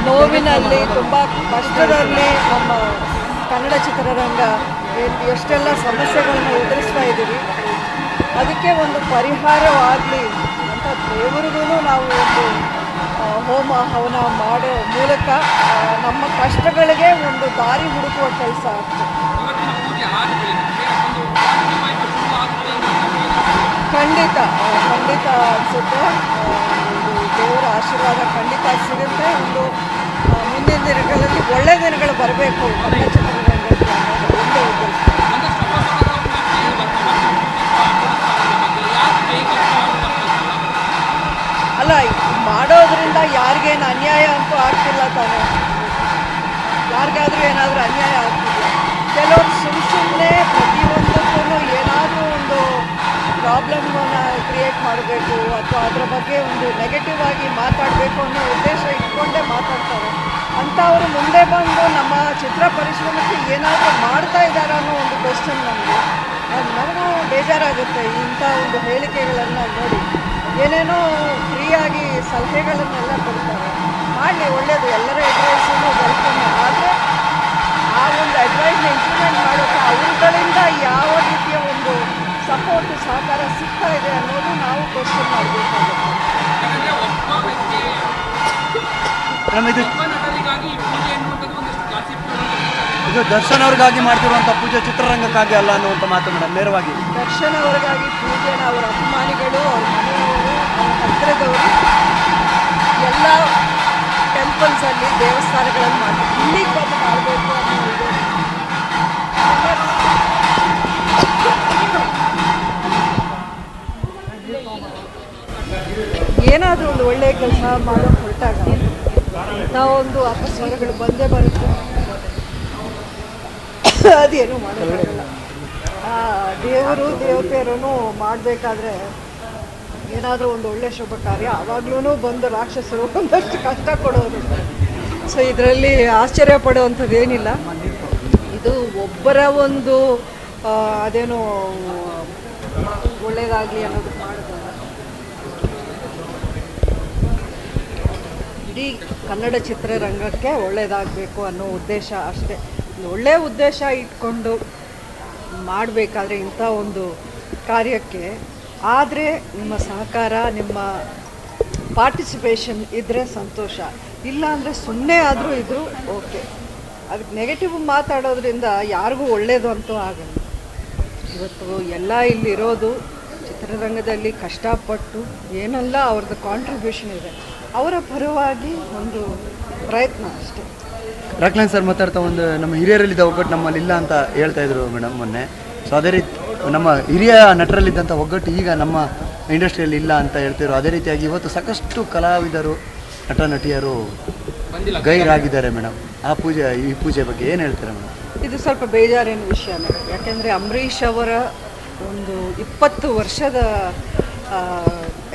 ನೋವಿನಲ್ಲಿ ತುಂಬ ಕಷ್ಟದಲ್ಲಿ ನಮ್ಮ ಕನ್ನಡ ಚಿತ್ರರಂಗ ಎಷ್ಟೆಲ್ಲ ಸಮಸ್ಯೆಗಳನ್ನು ಎದುರಿಸ್ತಾ ಇದ್ದೀವಿ. ಅದಕ್ಕೆ ಒಂದು ಪರಿಹಾರವಾಗಲಿ ಅಂತ ದೇವರಿಗೂ ನಾವು ಒಂದು ಹೋಮ ಹವನ ಮಾಡೋ ಮೂಲಕ ನಮ್ಮ ಕಷ್ಟಗಳಿಗೆ ಒಂದು ದಾರಿ ಹುಡುಕುವ ಕೆಲಸ ಆಗ್ತದೆ. ಖಂಡಿತ ಅನಿಸುತ್ತೆ. ದೇವರ ಆಶೀರ್ವಾದ ಖಂಡಿತ ಸಿಗುತ್ತೆ. ಒಂದು ಮುಂದಿನ ದಿನಗಳಲ್ಲಿ ಒಳ್ಳೆ ದಿನಗಳು ಬರಬೇಕು ಕನ್ನಡ ಚಿತ್ರರಂಗಕ್ಕೆ ಅನ್ನೋದು ಒಂದೇ ಉದ್ದೇಶ. ಅಲ್ಲ, ಮಾಡೋದ್ರಿಂದ ಯಾರಿಗೇನು ಅನ್ಯಾಯ ಅಂತೂ ಆಗ್ತಿಲ್ಲ ತಾನೇ. ಯಾರಿಗಾದ್ರೂ ಏನಾದರೂ ಅನ್ಯಾಯ ಆಗ್ತಿಲ್ಲ. ಕೆಲವರು ಸುಮ್ಮನೆ ಪ್ರತಿಯೊಂದಕ್ಕೂ ಏನಾದರೂ ಒಂದು ಪ್ರಾಬ್ಲಮ್ಮನ್ನು ಕ್ರಿಯೇಟ್ ಮಾಡಬೇಕು ಅಥವಾ ಅದರ ಬಗ್ಗೆ ಒಂದು ನೆಗೆಟಿವ್ ಆಗಿ ಮಾತಾಡಬೇಕು ಅನ್ನೋ ಉದ್ದೇಶ ಇಟ್ಕೊಂಡೇ ಮಾತಾಡ್ತಾರೆ. ಅಂಥವರು ಮುಂದೆ ಬಂದು ನಮ್ಮ ಚಿತ್ರ ಪರಿಶ್ರಮಕ್ಕೆ ಏನಾದರೂ ಮಾಡ್ತಾ ಇದ್ದಾರೆ ಅನ್ನೋ ಒಂದು ಕ್ವೆಶ್ಚನ್ ನನಗೂ ಬೇಜಾರಾಗುತ್ತೆ. ಇಂಥ ಒಂದು ಹೇಳಿಕೆಗಳನ್ನು ನೋಡಿ ಏನೇನೋ ಫ್ರೀಯಾಗಿ ಸಲಹೆಗಳನ್ನೆಲ್ಲ ಕೊಡ್ತಾರೆ. ಮಾಡಲಿ, ಒಳ್ಳೆಯದು. ಎಲ್ಲರ ಅಡ್ವೈಸನ್ನು ವೆಲ್ಕಮ್. ಆದರೆ ಆ ಒಂದು ಅಡ್ವೈಸ್ನ ಇಂಪ್ಲಿಮೆಂಟ್ ಮಾಡೋಕ್ಕೆ ಅವುಗಳಿಂದ ಯಾವ ರೀತಿಯ ಒಂದು ಸಪೋರ್ಟ್ ಸಹಕಾರ ಸಿಗ್ತಾ ಇದೆ ಅನ್ನೋದು ನಾವು ಕ್ವೆಶ್ಚನ್ ಮಾಡಬೇಕಾಗುತ್ತೆ. ಇದು ದರ್ಶನ್ ಅವ್ರಿಗಾಗಿ ಮಾಡ್ತಿರುವಂಥ ಪೂಜೆ ಚಿತ್ರರಂಗಕ್ಕಾಗಿ ಅಲ್ಲ ಅನ್ನುವಂಥ ಮಾತು ಮೇಡಮ್. ನೇರವಾಗಿ ದರ್ಶನ್ ಅವರಿಗಾಗಿ ಪೂಜೆನ ಅವರ ಅಭಿಮಾನಿಗಳು, ಅವ್ರ ಮನೆಯವರು, ಅವ್ರ ಹತ್ತಿರದವರು ಎಲ್ಲ ಟೆಂಪಲ್ಸಲ್ಲಿ ದೇವಸ್ಥಾನಗಳನ್ನು ಮಾಡಬೇಕು. ಇಲ್ಲಿಗೆ ಬಂದು ಮಾಡಬೇಕು ಅನ್ನೋದು ಏನಾದರೂ ಒಂದು ಒಳ್ಳೆಯ ಕೆಲಸ ಮಾಡೋಕ್ಕೆ ಹೊರಟಾಗ ನಾವೊಂದು ಅಪಸ್ವರಗಳು ಬಂದೇ ಬರುತ್ತೆ. ಅದೇನು ಮಾಡೋಕ್ಕಾಗಲ್ಲ. ದೇವರು ದೇವತೆಯರೂ ಮಾಡಬೇಕಾದ್ರೆ ಏನಾದರೂ ಒಂದು ಒಳ್ಳೆಯ ಶುಭ ಕಾರ್ಯ ಆವಾಗ್ಲೂ ಬಂದು ರಾಕ್ಷಸರು ಒಂದಷ್ಟು ಕಷ್ಟ ಕೊಡೋರು. ಸೊ ಇದರಲ್ಲಿ ಆಶ್ಚರ್ಯ ಪಡುವಂಥದ್ದು ಏನಿಲ್ಲ. ಇದು ಒಬ್ಬರ ಒಂದು ಅದೇನೋ ಒಳ್ಳೆಯದಾಗಲಿ ಅನ್ನೋದು ಮಾಡಿದಾಗ ಇಡೀ ಕನ್ನಡ ಚಿತ್ರರಂಗಕ್ಕೆ ಒಳ್ಳೆಯದಾಗಬೇಕು ಅನ್ನೋ ಉದ್ದೇಶ ಅಷ್ಟೇ. ಒಳ್ಳೆಯ ಉದ್ದೇಶ ಇಟ್ಕೊಂಡು ಮಾಡಬೇಕಾದ್ರೆ ಇಂಥ ಒಂದು ಕಾರ್ಯಕ್ಕೆ ಆದರೆ ನಿಮ್ಮ ಸಹಕಾರ, ನಿಮ್ಮ ಪಾರ್ಟಿಸಿಪೇಷನ್ ಇದ್ದರೆ ಸಂತೋಷ. ಇಲ್ಲ ಅಂದರೆ ಸುಮ್ಮನೆ ಆದರೂ ಇದ್ದರೂ ಓಕೆ. ಅದಕ್ಕೆ ನೆಗೆಟಿವ್ ಮಾತಾಡೋದ್ರಿಂದ ಯಾರಿಗೂ ಒಳ್ಳೆಯದು ಅಂತೂ ಆಗಲ್ಲ. ಇವತ್ತು ಎಲ್ಲ ಇಲ್ಲಿರೋದು ಚಿತ್ರರಂಗದಲ್ಲಿ ಕಷ್ಟಪಟ್ಟು ಏನೆಲ್ಲ ಅವ್ರದ್ದು ಕಾಂಟ್ರಿಬ್ಯೂಷನ್ ಇದೆ, ಅವರ ಪರವಾಗಿ ಒಂದು ಪ್ರಯತ್ನ ಅಷ್ಟೇ. ರಾಕ್ಲೈನ್ ಸರ್ ಮಾತಾಡ್ತಾ ಒಂದು ನಮ್ಮ ಹಿರಿಯರಲ್ಲಿದ್ದ ಒಗ್ಗಟ್ಟು ನಮ್ಮಲ್ಲಿ ಇಲ್ಲ ಅಂತ ಹೇಳ್ತಾ ಇದ್ರು ಮೇಡಮ್ ಮೊನ್ನೆ. ಸೊ ಅದೇ ರೀತಿ ನಮ್ಮ ಹಿರಿಯ ನಟರಲ್ಲಿದ್ದಂಥ ಒಗ್ಗಟ್ಟು ಈಗ ನಮ್ಮ ಇಂಡಸ್ಟ್ರಿಯಲ್ಲಿ ಇಲ್ಲ ಅಂತ ಹೇಳ್ತಿದ್ರು. ಅದೇ ರೀತಿಯಾಗಿ ಇವತ್ತು ಸಾಕಷ್ಟು ಕಲಾವಿದರು, ನಟ ನಟಿಯರು ಗೈರಾಗಿದ್ದಾರೆ ಮೇಡಮ್. ಈ ಪೂಜೆ ಬಗ್ಗೆ ಏನು ಹೇಳ್ತಾರೆ ಮೇಡಮ್? ಇದು ಸ್ವಲ್ಪ ಬೇಜಾರಿನ ವಿಷಯನೇ. ಯಾಕೆಂದರೆ ಅಂಬರೀಷ್ ಅವರ ಒಂದು 20 ವರ್ಷದ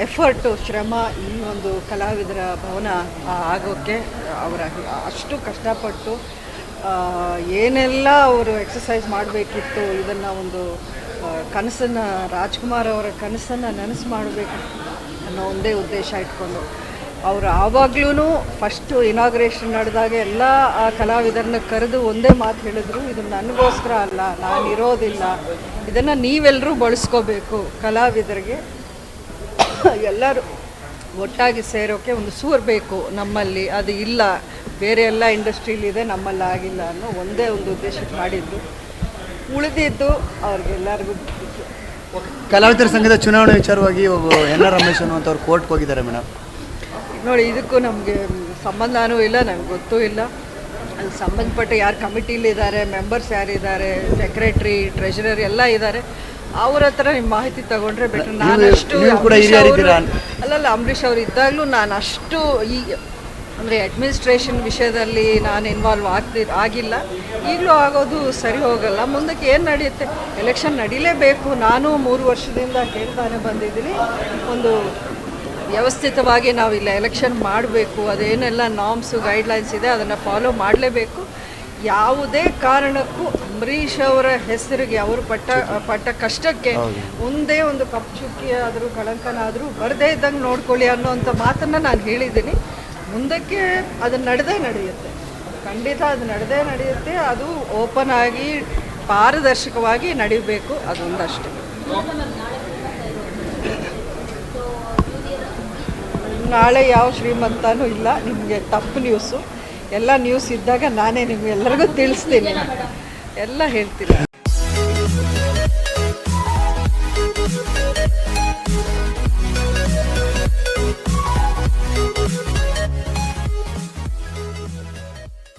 ಎಫರ್ಟು, ಶ್ರಮ ಈ ಒಂದು ಕಲಾವಿದರ ಭವನ ಆಗೋಕ್ಕೆ ಅವರ ಅಷ್ಟು ಕಷ್ಟಪಟ್ಟು ಏನೆಲ್ಲ ಅವರು ಎಕ್ಸಸೈಸ್ ಮಾಡಬೇಕಿತ್ತು, ಇದನ್ನು ಒಂದು ಕನಸನ್ನು, ರಾಜ್ಕುಮಾರ್ ಅವರ ಕನಸನ್ನು ನನಸು ಮಾಡಬೇಕು ಅನ್ನೋ ಒಂದೇ ಉದ್ದೇಶ ಇಟ್ಕೊಂಡು ಅವರು ಆವಾಗ್ಲೂ ಫಸ್ಟು ಇನಾಗ್ರೇಷನ್ ನಡೆದಾಗ ಎಲ್ಲ ಆ ಕಲಾವಿದರನ್ನ ಕರೆದು ಒಂದೇ ಮಾತು ಹೇಳಿದ್ರು, ಇದು ನನಗೋಸ್ಕರ ಅಲ್ಲ, ನಾನಿರೋದಿಲ್ಲ, ಇದನ್ನು ನೀವೆಲ್ಲರೂ ಬಳಸ್ಕೋಬೇಕು. ಕಲಾವಿದರಿಗೆ ಎಲ್ಲರೂ ಒಟ್ಟಾಗಿ ಸೇರೋಕ್ಕೆ ಒಂದು ಸೂರು ಬೇಕು ನಮ್ಮಲ್ಲಿ, ಅದು ಇಲ್ಲ, ಬೇರೆ ಎಲ್ಲ ಇಂಡಸ್ಟ್ರೀಲಿದೆ, ನಮ್ಮಲ್ಲಿ ಆಗಿಲ್ಲ ಅನ್ನೋ ಒಂದೇ ಒಂದು ಉದ್ದೇಶಕ್ಕೆ ಮಾಡಿದ್ದು. ಉಳಿದಿದ್ದು ಅವ್ರಿಗೆಲ್ಲರಿಗೂ ಬಿಟ್ಟಿತ್ತು. ಕಲಾವಿದರ ಸಂಘದ ಚುನಾವಣೆ ವಿಚಾರವಾಗಿ ಎನ್ ಆರ್ ರಮೇಶ್ ಅನ್ನುವಂಥವ್ರು ಕೋರ್ಟ್ಗೆ ಹೋಗಿದ್ದಾರೆ ಮೇಡಮ್. ನೋಡಿ, ಇದಕ್ಕೂ ನಮಗೆ ಸಂಬಂಧನೂ ಇಲ್ಲ, ನಮ್ಗೆ ಗೊತ್ತೂ ಇಲ್ಲ. ಅದು ಸಂಬಂಧಪಟ್ಟ ಯಾರು ಕಮಿಟಿಲಿದ್ದಾರೆ, ಮೆಂಬರ್ಸ್ ಯಾರಿದ್ದಾರೆ, ಸೆಕ್ರೆಟ್ರಿ, ಟ್ರೆಷರರ್ ಎಲ್ಲ ಇದ್ದಾರೆ, ಅವ್ರ ಹತ್ರ ನಿಮ್ಮ ಮಾಹಿತಿ ತಗೊಂಡ್ರೆ ಬೆಟರ್. ನಾನಷ್ಟು ಅಲ್ಲಲ್ಲ, ಅಂಬರೀಷ್ ಅವರು ಇದ್ದಾಗಲೂ ನಾನು ಅಷ್ಟು ಈ ಅಂದರೆ ಅಡ್ಮಿನಿಸ್ಟ್ರೇಷನ್ ವಿಷಯದಲ್ಲಿ ನಾನು ಇನ್ವಾಲ್ವ್ ಆಗಿಲ್ಲ. ಈಗಲೂ ಆಗೋದು ಸರಿ ಹೋಗಲ್ಲ. ಮುಂದಕ್ಕೆ ಏನು ನಡೆಯುತ್ತೆ, ಎಲೆಕ್ಷನ್ ನಡೀಲೇಬೇಕು. ನಾನು 3 ವರ್ಷದಿಂದ ಕೇಳ್ತಾನೆ ಬಂದಿದ್ದೀನಿ, ಒಂದು ವ್ಯವಸ್ಥಿತವಾಗಿ ನಾವು ಇಲ್ಲ ಎಲೆಕ್ಷನ್ ಮಾಡಬೇಕು, ಅದೇನೆಲ್ಲ ನಾರ್ಮ್ಸು ಗೈಡ್ಲೈನ್ಸ್ ಇದೆ ಅದನ್ನು ಫಾಲೋ ಮಾಡಲೇಬೇಕು. ಯಾವುದೇ ಕಾರಣಕ್ಕೂ ಅಂಬರೀಷ್ ಅವರ ಹೆಸರಿಗೆ ಅವರು ಪಟ್ಟ ಕಷ್ಟಕ್ಕೆ ಒಂದೇ ಒಂದು ಕಪ್ಪು ಚುಕ್ಕಿ ಆದರೂ ಕಳಂಕನಾದರೂ ಬರದೇ ಇದ್ದಂಗೆ ನೋಡ್ಕೊಳ್ಳಿ ಅನ್ನೋಂಥ ಮಾತನ್ನು ನಾನು ಹೇಳಿದ್ದೀನಿ. ಮುಂದಕ್ಕೆ ಅದು ನಡೆಯುತ್ತೆ, ಖಂಡಿತ ಅದು ನಡೆಯುತ್ತೆ. ಅದು ಓಪನ್ ಆಗಿ ಪಾರದರ್ಶಕವಾಗಿ ನಡೀಬೇಕು, ಅದೊಂದಷ್ಟೇ. ನಾಳೆ ಯಾವ ಶ್ರೀಮಂತನೂ ಇಲ್ಲ, ನಿಮಗೆ ತಪ್ಪು ನ್ಯೂಸು. ಎಲ್ಲ ನ್ಯೂಸ್ ಇದ್ದಾಗ ನಾನೇ ನಿಮ್ಗೆಲ್ಲರಿಗೂ ತಿಳಿಸ್ತೀನಿ, ಎಲ್ಲ ಹೇಳ್ತೀನಿ.